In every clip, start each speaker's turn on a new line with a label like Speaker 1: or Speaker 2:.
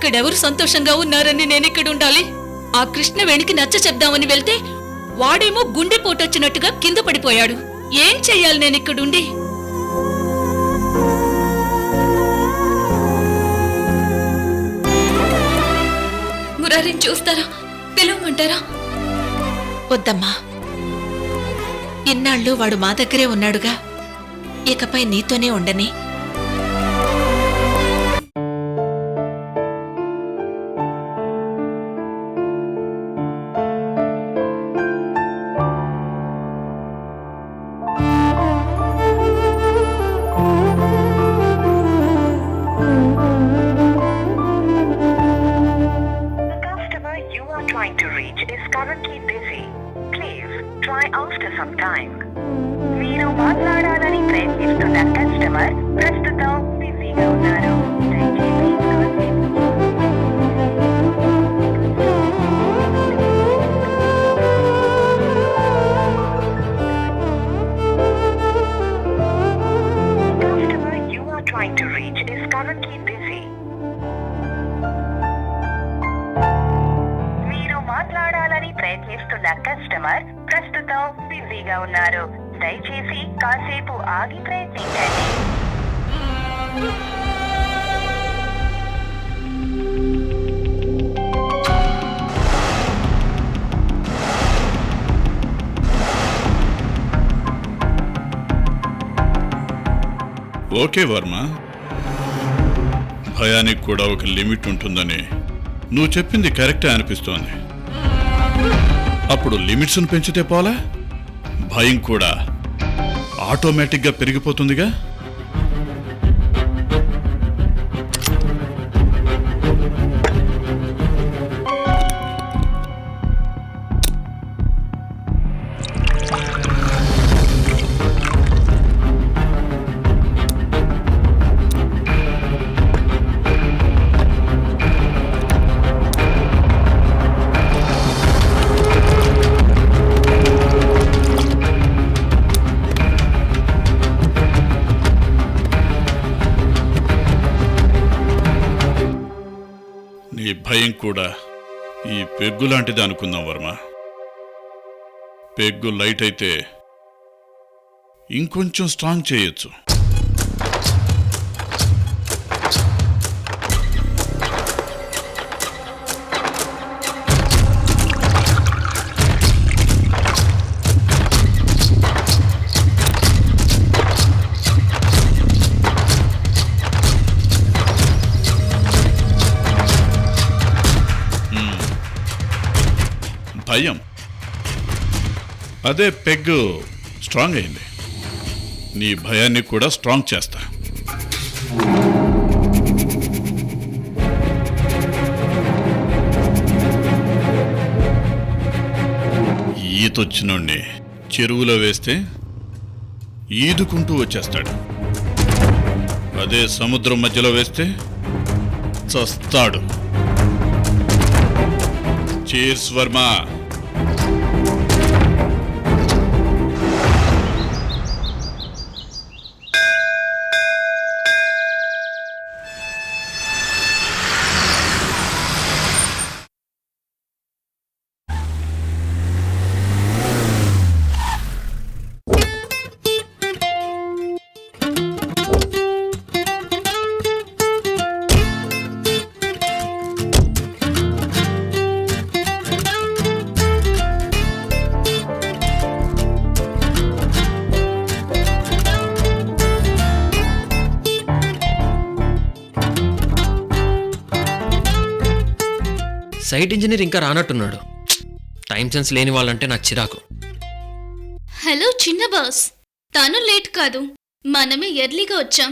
Speaker 1: ఇక్కడెవరు సంతోషంగా ఉన్నారని నేనిక్కడ ఉండాలి? ఆ కృష్ణవేణికి నచ్చ చెప్దామని వెళ్తే వాడేమో గుండెపోటొచ్చినట్టుగా కింద పడిపోయాడు. ఏం చెయ్యాలి నేనిక్కడుండి? మురారిని చూస్తారా? పిలవమంటారా? వద్దమ్మా, ఇన్నాళ్ళు వాడు మా దగ్గరే ఉన్నాడుగా, ఇకపై నీతోనే ఉండని.
Speaker 2: Trying to reach is currently busy. Please try after some time. మీరు మాట్లాడాలని ప్రయత్నిస్తున్న కస్టమర్ ప్రస్తుతం బిజీగా ఉన్నారు. దయచేసి customer you are trying to reach is currently busy. మాట్లాడాలని ప్రయత్నిస్తున్న కస్టమర్ ప్రస్తుతం బిజీగా ఉన్నారు. దయచేసి కాసేపు ఆగి ప్రయత్నించండి.
Speaker 3: ఓకే వర్మ, భయానికి కూడా ఒక లిమిట్ ఉంటుందని నువ్వు చెప్పింది కరెక్టే అనిపిస్తోంది. అప్పుడు లిమిట్స్ను పెంచితే పోలా, భయం కూడా ఆటోమేటిక్గా పెరిగిపోతుందిగా. నీ భయం కూడా ఈ పెగ్గు లాంటిది అనుకుందాం వర్మ. పెగ్గు లైట్ అయితే ఇంకొంచెం స్ట్రాంగ్ చేయొచ్చు. భయం అదే పెగ్గు స్ట్రాంగ్ అయింది. నీ భయాన్ని కూడా స్ట్రాంగ్ చేస్తా. ఈతొచ్చినోడ్ని చెరువులో వేస్తే ఈదుకుంటూ వచ్చేస్తాడు. అదే సముద్రం మధ్యలో వేస్తే చస్తాడు. చీర్స్ వర్మ.
Speaker 4: సైట్ ఇంజనీర్ ఇంకా రానట్టున్నాడు. టైం సెన్స్ లేని వాళ్ళంటే నాకు చిరాకు.
Speaker 5: హలో చిన్న బాస్, తను లేట్ కాదు, మనమే ఎర్లీగా వచ్చాం.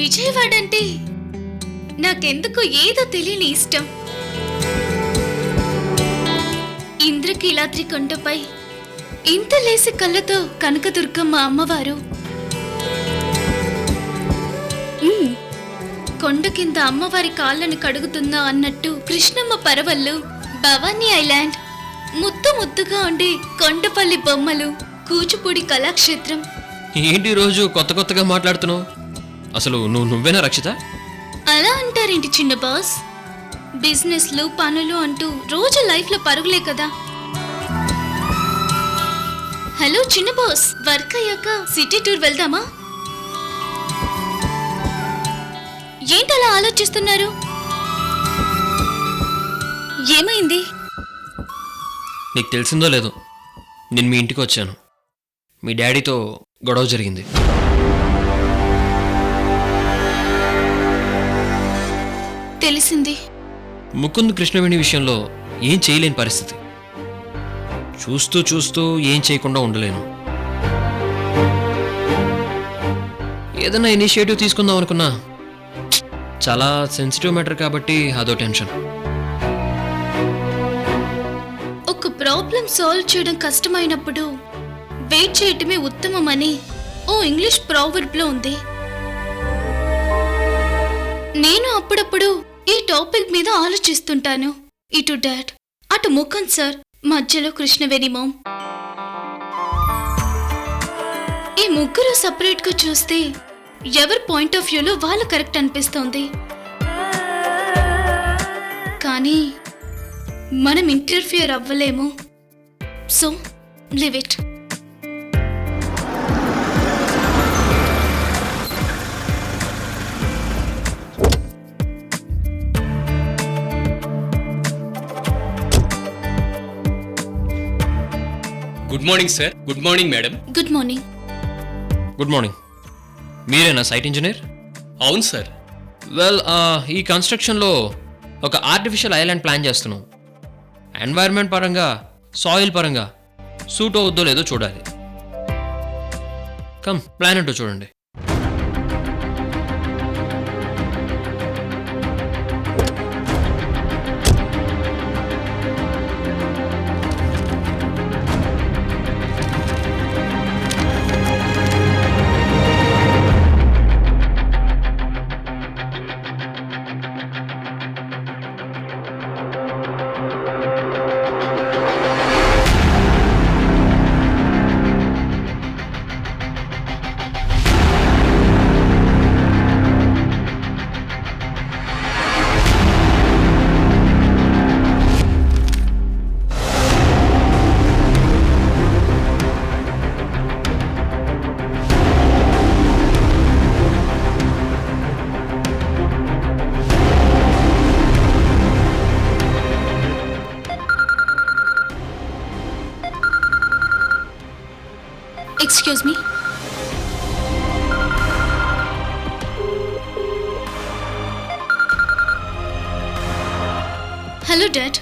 Speaker 5: విజయవాడ అంటే నాకెందుకు ఏదో తెలియని ఇష్టం. ఇంద్రకీలాద్రి కొండపై ఇంత లేసి కళ్ళతో కనకదుర్గమ్మ అమ్మవారు, కొండ కింద అమ్మవారి కాళ్ళను కడుగుతుందా అన్నట్టు కృష్ణమ్మ పరవళ్ళు, భవానీ ఐలాండ్, ముద్దు ముద్దుగా ఉండే కొండపల్లి బొమ్మలు, కూచిపూడి కళాక్షేత్రం,
Speaker 4: ఏంటి రోజు కొత్త కొత్తగా మాట్లాడుతున్నావు? అసలు నువ్వేనా రక్షిత?
Speaker 5: అలా అంటారేంటి చిన్న బాస్? బిజినెస్లు పనులు అంటూ రోజు లైఫ్లో పరుగులే కదా. హలో చిన్న బాస్, వర్క్ అయ్యాక సిటీ టూర్ వెళ్దామా? ఏంటలా ఆలోచిస్తున్నారు? ఏమైంది?
Speaker 4: నీకు తెలిసిందో లేదో, నేను మీ ఇంటికి వచ్చాను. మీ డాడీతో గొడవ జరిగింది.
Speaker 5: తెలిసింది.
Speaker 4: ముకుంద్ కృష్ణవేణి విషయంలో ఏం చేయలేని పరిస్థితి. చూస్తూ చూస్తూ ఏం చేయకుండా ఉండలేను. ఏదైనా ఇనిషియేటివ్ తీసుకుందాం అనుకున్నా, చాలా సెన్సిటివ్ మ్యాటర్ కాబట్టి అదో టెన్షన్.
Speaker 5: ఒక ప్రాబ్లం సాల్వ్ చేయడం కష్టమైనప్పుడు వెయిట్ చేయటమే ఉత్తమమని ఓ ఇంగ్లీష్ ప్రావర్బ్లో ఉంది. నేను అప్పుడప్పుడు ఈ టాపిక్ మీద ఆలోచిస్తుంటాను. ఇటు డాడ్, అటు ముకుంద్ సార్, మధ్యలో కృష్ణవేణి మామ్. ఈ ముగ్గురు సపరేట్ గా చూస్తే ఎవరి పాయింట్ ఆఫ్ వ్యూలో వాళ్ళు కరెక్ట్ అనిపిస్తోంది. కానీ మనం ఇంటర్ఫియర్ అవ్వలేము. So leave it.
Speaker 6: Good morning sir. Good morning madam.
Speaker 5: Good morning.
Speaker 4: Good morning. మీరేనా సైట్ ఇంజనీర్?
Speaker 6: అవును సార్.
Speaker 4: వెల్, ఈ కన్స్ట్రక్షన్లో ఒక ఆర్టిఫిషియల్ ఐలాండ్ ప్లాన్ చేస్తున్నాం. ఎన్వైర్న్మెంట్ పరంగా, సాయిల్ పరంగా సూట్ అవుద్దో లేదో చూడాలి. కమ్, ప్లాన్ అంటూ చూడండి.
Speaker 5: Excuse me. Hello, Dad.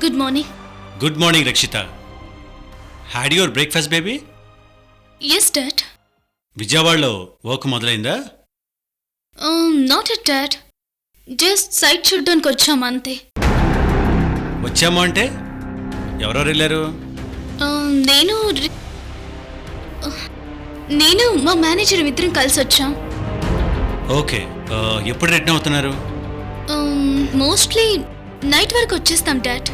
Speaker 5: Good morning.
Speaker 6: Good morning Rakshita. Had your breakfast baby?
Speaker 5: Yes, Dad.
Speaker 6: విజయవాడలో వర్క్ మొదలైందా?
Speaker 5: Not at Dad. Just site చూడ్డానికి వచ్చాం అంతే.
Speaker 6: వచ్చామా అంటే ఎవరెవరు వెళ్ళారు?
Speaker 5: నేను మా మేనేజర్ ఇద్దరం కలిసి వచ్చాం.
Speaker 6: ఓకే. ఎప్పుడు రిటర్న్ అవుతున్నారు?
Speaker 5: మోస్ట్లీ నైట్ వరకు వచ్చేస్తాం dad.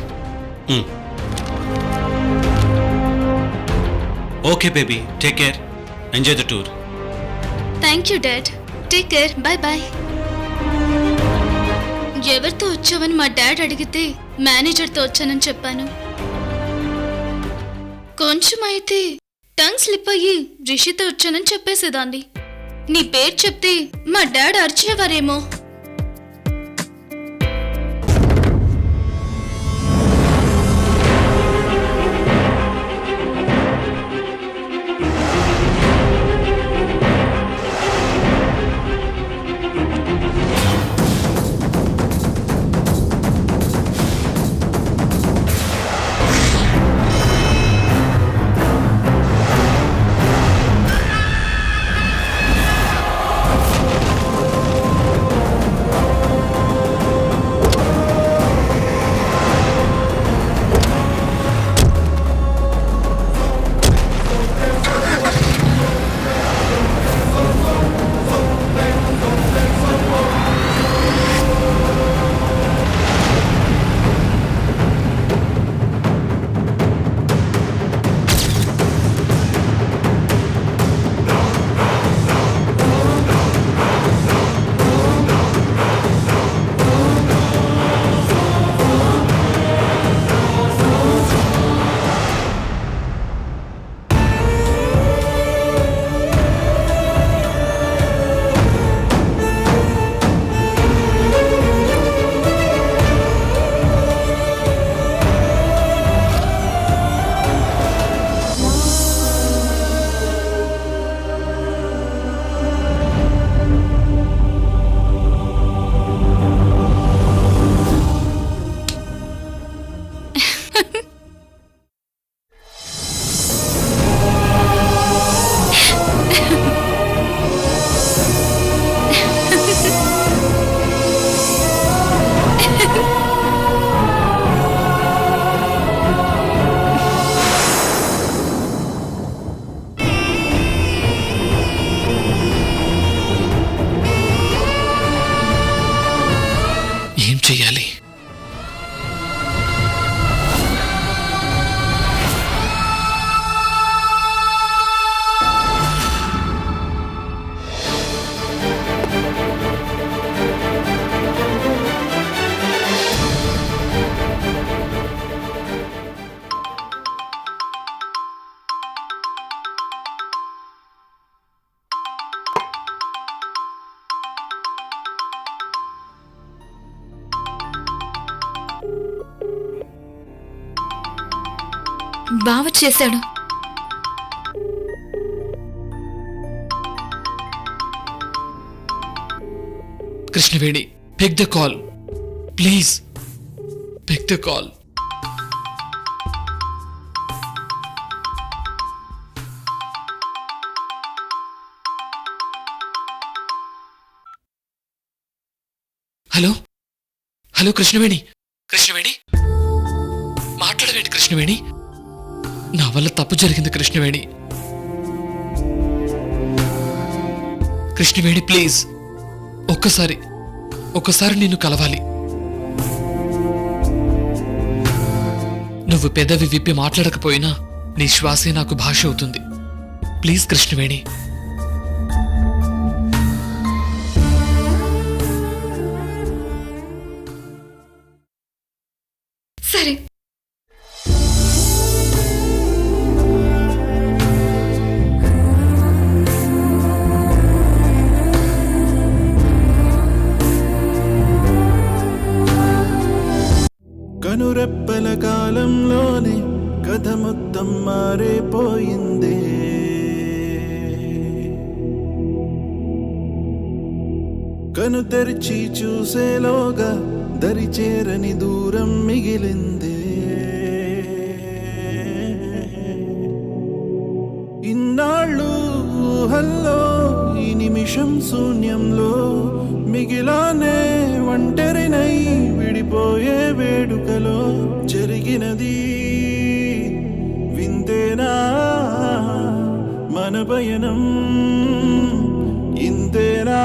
Speaker 6: Okay baby, take care, enjoy the tour.
Speaker 5: Thank you dad. Take care. Bye bye. ఎవరితో వచ్చావని మా డాడ్ అడిగితే మేనేజర్తో వచ్చానని చెప్పాను. కొంచెం అయితే టంగ్ స్లిప్ అయ్యి రిషితో వచ్చానని చెప్పేసేదాన్ని. నీ పేరు చెప్తే మా డాడ్ అరిచేవారేమో. బావ చేశాడు.
Speaker 7: Krishnaveni, pick the call please, pick the call. Hello hello Krishnaveni, Krishnaveni మాట్లాడవేంటి కృష్ణవేణి? నా వల్ల తప్పు జరిగింది కృష్ణవేణి. కృష్ణవేణి ప్లీజ్, ఒక్కసారి నిన్ను కలవాలి. నువ్వు పెదవి విప్పి మాట్లాడకపోయినా నీ శ్వాసే నాకు భాష అవుతుంది. ప్లీజ్ కృష్ణవేణి.
Speaker 5: సరే,
Speaker 8: కనురెప్పల కాలంలోనే కథ మొత్తం మారిపోయిందే. కను తెరిచి చూసేలోగా దరి చేరని దూరం మిగిలిందే. ఇన్నాళ్ళు ఊహల్లో ఈ నిమిషం శూన్యంలో మిగిలానే ఒంటరినై విడిపోయే వేడుకలో జరిగినది వింతేనా మన పయనం ఇంతేనా.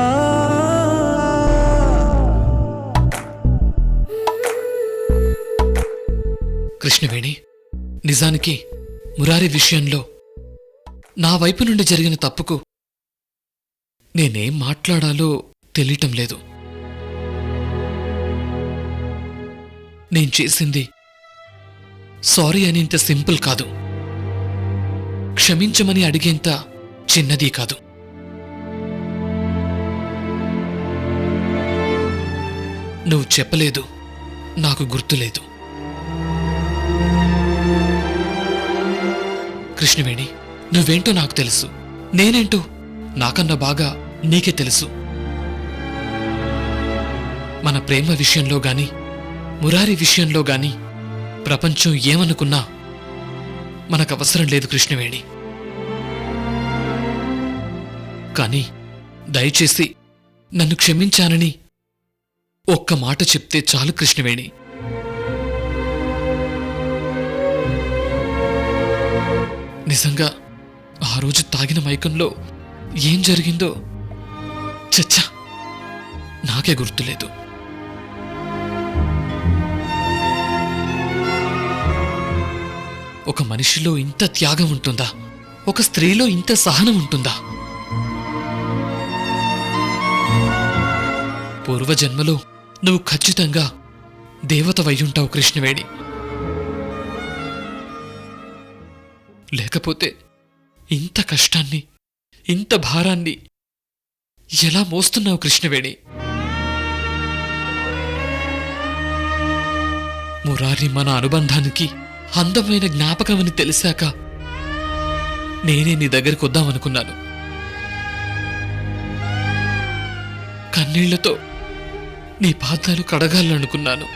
Speaker 7: కృష్ణవేణి, నిజానికి మురారి విషయంలో నా వైపు నుండి జరిగిన తప్పుకు నేనేం మాట్లాడాలో తెలియటం లేదు. నేను చేసింది సారీ అని ఇంత సింపుల్ కాదు, క్షమించమని అడిగేంత చిన్నది కాదు. నువ్వు చెప్పలేదు, నాకు గుర్తులేదు. కృష్ణవేణి, నువ్వేంటో నాకు తెలుసు, నేనేంటో నాకన్నా బాగా నీకే తెలుసు. మన ప్రేమ విషయంలో గాని మురారి విషయంలో గాని ప్రపంచం ఏమనుకున్నా మనకవసరం లేదు కృష్ణవేణి. కాని దయచేసి నన్ను క్షమించానని ఒక్క మాట చెప్తే చాలు కృష్ణవేణి. నిజంగా ఆ రోజు తాగిన మైకంలో ఏం జరిగిందో చచ్చా నాకే గుర్తులేదు. ఒక మనిషిలో ఇంత త్యాగం ఉంటుందా? ఒక స్త్రీలో ఇంత సహనం ఉంటుందా? పూర్వజన్మలో నువ్వు ఖచ్చితంగా దేవతవయ్యుంటావు కృష్ణవేణి. లేకపోతే ఇంత కష్టాన్ని, ఇంత భారాన్ని ఎలా మోస్తున్నావు కృష్ణవేణి? మురారి మన అనుబంధానికి అందమైన జ్ఞాపకమని తెలిసాక నేనే నీ దగ్గరికి వద్దామనుకున్నాను. కన్నీళ్లతో నీ పాదాలు కడగాలనుకున్నాను.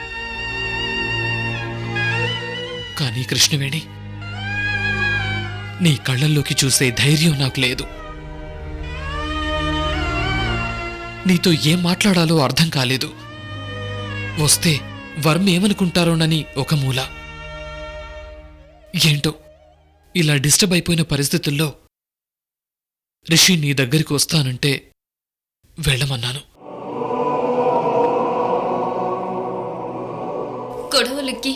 Speaker 7: కానీ కృష్ణవేణి, నీ కళ్ళల్లోకి చూసే ధైర్యం నాకు లేదు. నీతో ఏం మాట్లాడాలో అర్థం కాలేదు. వస్తే వర్మ ఏమనుకుంటారోనని ఒక మూల. ఏంటో ఇలా డిస్టర్బ్ అయిపోయిన పరిస్థితుల్లో రిషి నీ దగ్గరికి వస్తానంటే వెళ్ళమన్నాను.
Speaker 5: గొడవలకి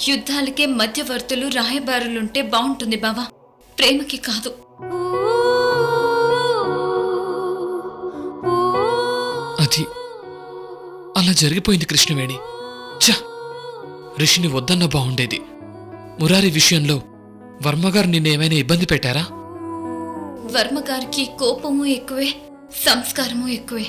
Speaker 5: యుద్ధాలకే మధ్యవర్తులు రాయబారులుంటే బావుంటుంది బావా, ప్రేమకి కాదు.
Speaker 7: అది అలా జరిగిపోయింది కృష్ణవేణి. ఛ, రిషిని వద్దన్నా బాగుండేది. మురారి విషయంలో వర్మగారు నిన్నేమైనా ఇబ్బంది పెట్టారా?
Speaker 5: వర్మగారికి కోపము ఎక్కువే, సంస్కారము ఎక్కువే.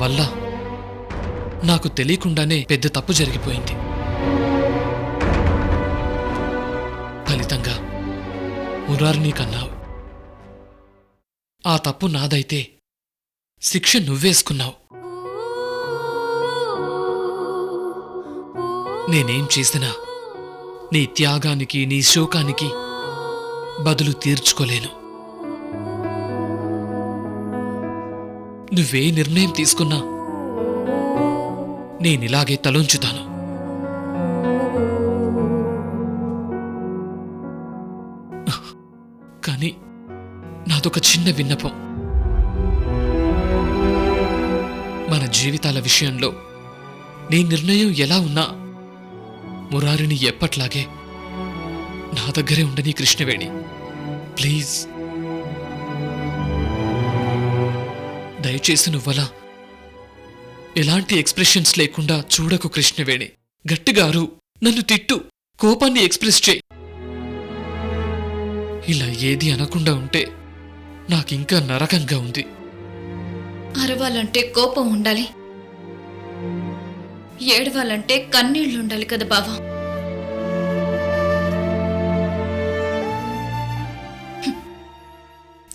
Speaker 7: వల్ల నాకు తెలియకుండానే పెద్ద తప్పు జరిగిపోయింది. ఫలితంగా మురారిని కన్నావు. ఆ తప్పు నాదైతే శిక్ష నువ్వేసుకున్నావు. నేనేం చేసినా నీ త్యాగానికి, నీ శోకానికి బదులు తీర్చుకోలేను. నువ్వే నిర్ణయం తీసుకున్నా నేనిలాగే తలొంచుతాను. కానీ నాదొక చిన్న విన్నపం. మన జీవితాల విషయంలో నీ నిర్ణయం ఎలా ఉన్నా మురారిని ఎప్పట్లాగే నా దగ్గరే ఉండని కృష్ణవేణి. ప్లీజ్, దయచేసి నువ్వలా ఎలాంటి ఎక్స్ప్రెషన్స్ లేకుండా చూడకు కృష్ణవేణి. గట్టిగా అరు, నన్ను తిట్టు, కోపాన్ని ఎక్స్ప్రెస్ చేయి. ఇలా ఏది అనకుండా ఉంటే నాకింకా నరకంగా ఉంది.
Speaker 5: అరవాలంటే కోపం ఉండాలి, ఏడవాలంటే కన్నీళ్లు ఉండాలి కదా బావా.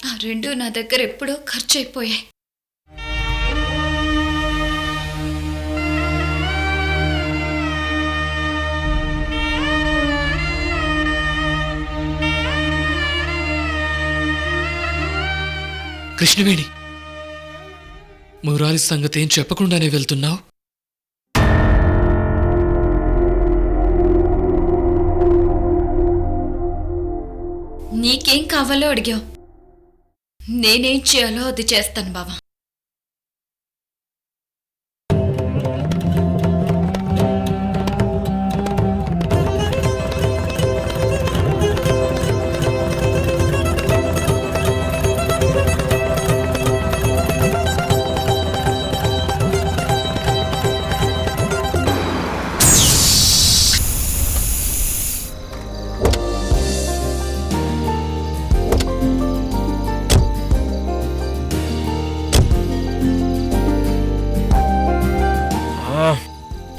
Speaker 5: ఆ రెండు నా దగ్గర ఎప్పుడో ఖర్చు అయిపోయాయి.
Speaker 7: కృష్ణవేణి, మురారి సంగతి ఏం చెప్పకుండానే వెళ్తున్నావు?
Speaker 5: నీకేం కావాలో అడిగావు, నేనేం చేయాలో అది చేస్తాను బావా.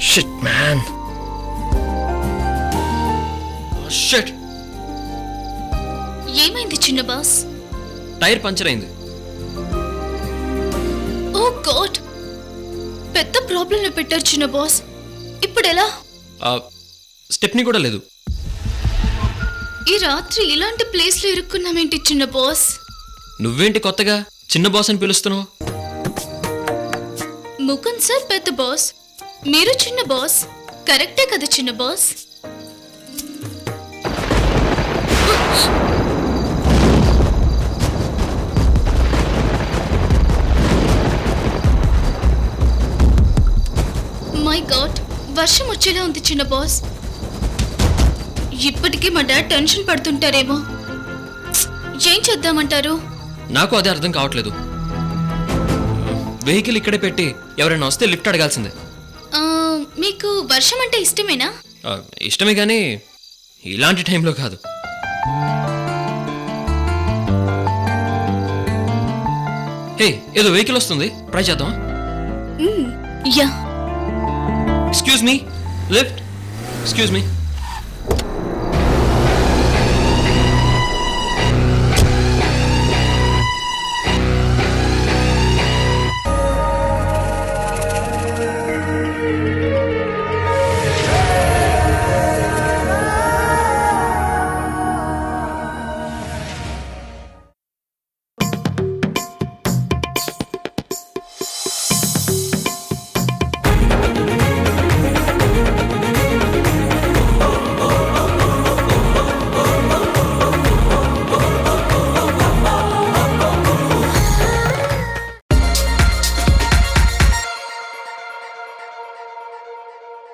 Speaker 4: Shit man, shit.
Speaker 5: ఏమైంది చిన్న బాస్?
Speaker 4: టైర్ పంచర్ అయింది.
Speaker 5: ఓ గాడ్, పెద్ద ప్రాబ్లంలో పెట్టారు చిన్న బాస్. ఇప్పుడు ఎలా?
Speaker 4: స్టెప్ని కూడా లేదు.
Speaker 5: ఈ రాత్రి ఇలాంటి ప్లేస్లో ఇరుక్కున్నామేంటి చిన్న బాస్?
Speaker 4: నువ్వేంటి కొత్తగా చిన్న బాస్ అని పిలుస్తున్నావు?
Speaker 5: ముకుంద్ సార్ పెద్ద బాస్, మీరు చిన్న బాస్. కరెక్టే కదా చిన్న బాస్? మై గాడ్, వర్షం వచ్చేలా ఉంది చిన్న బాస్. ఇప్పటికీ మా డాడ్ టెన్షన్ పడుతుంటారేమో. ఏం చేద్దామంటారు?
Speaker 4: నాకు అదే అర్థం కావట్లేదు. వెహికల్ ఇక్కడే పెట్టి ఎవరైనా వస్తే లిఫ్ట్ అడగాల్సిందే.
Speaker 5: మీకు వర్షం అంటే ఇష్టమేనా?
Speaker 4: ఇష్టమే కానీ ఇలాంటి టైంలో కాదు. హే, ఏదో వెహికల్ వస్తుంది, ట్రై చేద్దాం.
Speaker 5: Yeah.
Speaker 4: Excuse me, lift. Excuse me.